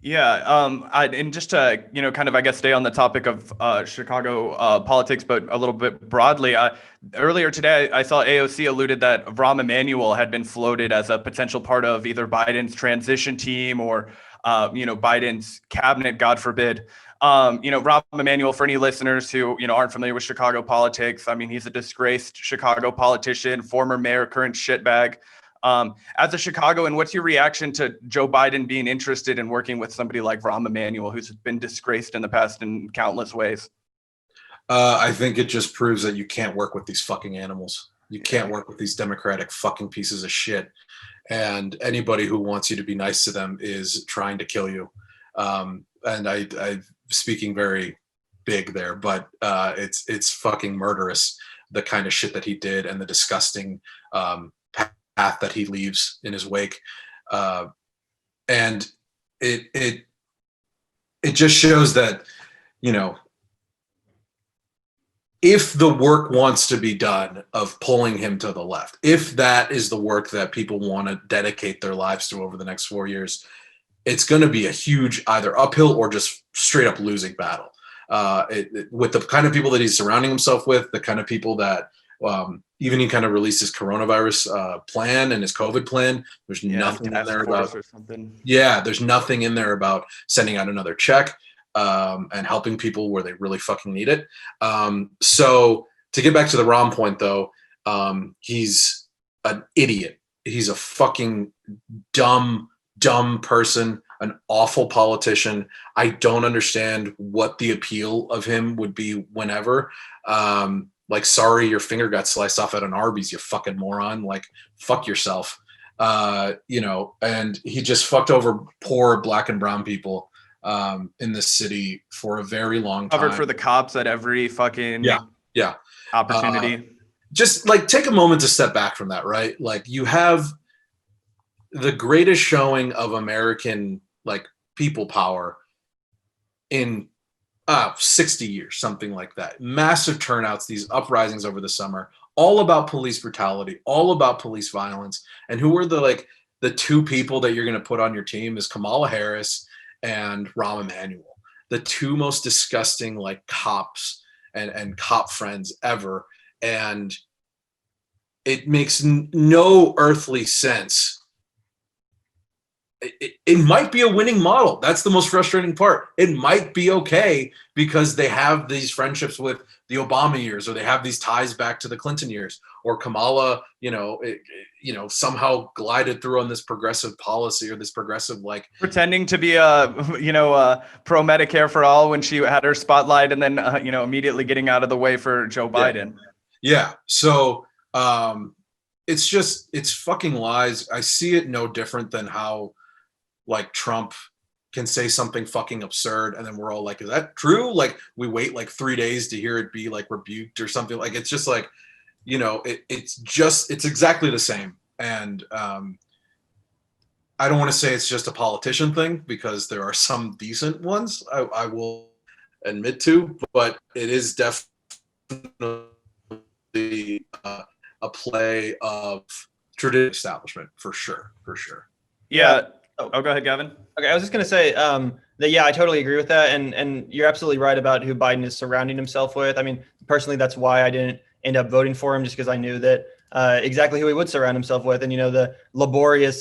Yeah, and just to kind of I guess stay on the topic of Chicago politics, but a little bit broadly. Earlier today, I saw AOC alluded that Rahm Emanuel had been floated as a potential part of either Biden's transition team or Biden's cabinet, God forbid. Rahm Emanuel, for any listeners who aren't familiar with Chicago politics, I mean, he's a disgraced Chicago politician, former mayor, current shitbag. As a Chicagoan, what's your reaction to Joe Biden being interested in working with somebody like Rahm Emanuel, who's been disgraced in the past in countless ways? I think it just proves that you can't work with these fucking animals. You can't work with these democratic fucking pieces of shit. And anybody who wants you to be nice to them is trying to kill you. And I speaking very big there, but it's fucking murderous, the kind of shit that he did and the disgusting path that he leaves in his wake. And it just shows that, you know, if the work wants to be done of pulling him to the left, if that is the work that people want to dedicate their lives to over the next 4 years, it's going to be a huge either uphill or just straight up losing battle. With the kind of people that he's surrounding himself with, the kind of people that even he kind of released his coronavirus plan and his COVID plan. There's nothing in there about there's nothing in there about sending out another check and helping people where they really fucking need it. So to get back to the Rahm point, though, he's an idiot. He's a fucking dumb person, an awful politician. I don't understand what the appeal of him would be whenever. Like, sorry, your finger got sliced off at an Arby's, you fucking moron. Like, fuck yourself. And he just fucked over poor black and brown people in this city for a very long time. Covered for the cops at every fucking opportunity. Just like take a moment to step back from that, right? Like, you have the greatest showing of American like people power in 60 years, something like that. Massive turnouts, these uprisings over the summer, all about police brutality, all about police violence. And who are the two people that you're going to put on your team is Kamala Harris and Rahm Emanuel, the two most disgusting like cops and cop friends ever. And it makes no earthly sense. It might be a winning model. That's the most frustrating part. It might be okay because they have these friendships with the Obama years, or they have these ties back to the Clinton years, or Kamala, somehow glided through on this progressive policy or this progressive like pretending to be a pro Medicare for all when she had her spotlight, and then immediately getting out of the way for Joe Biden. Yeah. So it's fucking lies. I see it no different than how like Trump can say something fucking absurd and then we're all like, is that true? Like, we wait like 3 days to hear it be like rebuked or something. Like, it's just like, it's exactly the same. And I don't want to say it's just a politician thing, because there are some decent ones I will admit to, but it is definitely a play of traditional establishment for sure. Yeah. Oh, go ahead, Gavin. Okay, I was just going to say that, I totally agree with that. And you're absolutely right about who Biden is surrounding himself with. I mean, personally, that's why I didn't end up voting for him, just because I knew that exactly who he would surround himself with, and, the laborious,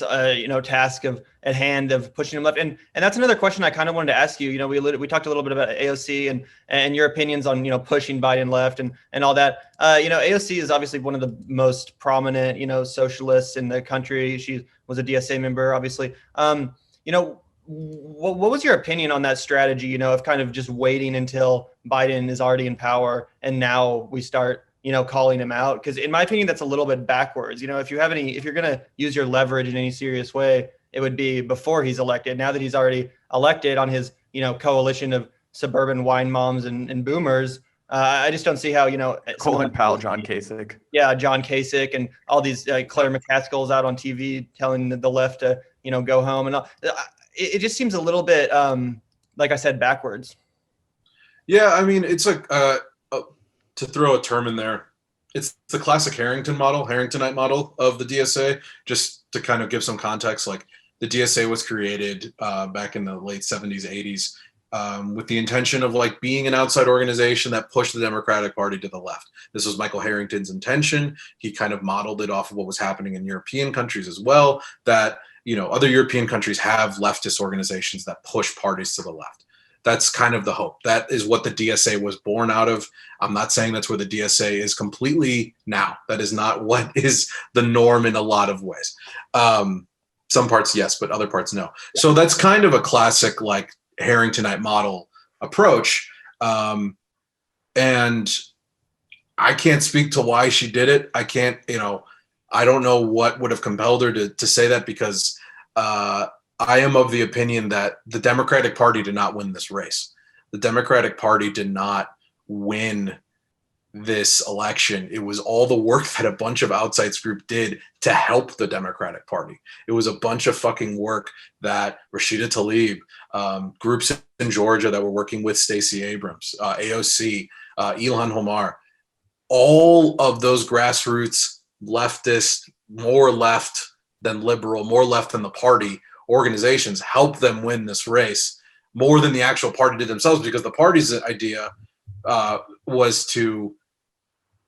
task at hand of pushing him left. And that's another question I kind of wanted to ask you. We talked a little bit about AOC and your opinions on, pushing Biden left and all that. AOC is obviously one of the most prominent, socialists in the country. She was a DSA member, obviously. What was your opinion on that strategy, of kind of just waiting until Biden is already in power and now we start, calling him out? Because in my opinion, that's a little bit backwards. If you're going to use your leverage in any serious way, it would be before he's elected. Now that he's already elected on his, coalition of suburban wine moms and boomers, I just don't see how, Colin Powell, John Kasich. Yeah, John Kasich and all these Claire McCaskill's out on TV telling the left to, go home and all. It just seems a little bit, like I said, backwards. Yeah, I mean, it's like, to throw a term in there, it's the classic Harringtonite model of the DSA. Just to kind of give some context, like, the the DSA was created back in the late 70s, 80s. With the intention of like being an outside organization that pushed the Democratic Party to the left. This was Michael Harrington's intention. He kind of modeled it off of what was happening in European countries as well, that, you know, other European countries have leftist organizations that push parties to the left. That's kind of the hope. That is what the DSA was born out of. I'm not saying that's where the DSA is completely now. That is not what is the norm in a lot of ways. Some parts, yes, but other parts, no. So that's kind of a classic, like, Harringtonite model approach. And I can't speak to why she did it. I can't, you know, I don't know what would have compelled her to say that, because I am of the opinion that the Democratic Party did not win this race. The Democratic Party did not win this election. It was all the work that a bunch of outsides group did to help the Democratic Party. It was a bunch of fucking work that Rashida Tlaib, groups in Georgia that were working with Stacey Abrams, AOC, Ilhan Omar, all of those grassroots leftist, more left than liberal, more left than the party organizations helped them win this race more than the actual party did themselves, because the party's idea was to,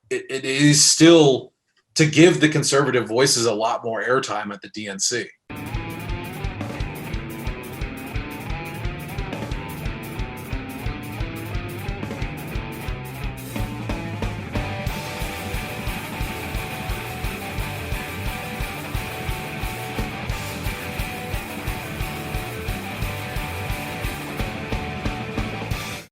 it is still to give the conservative voices a lot more airtime at the DNC.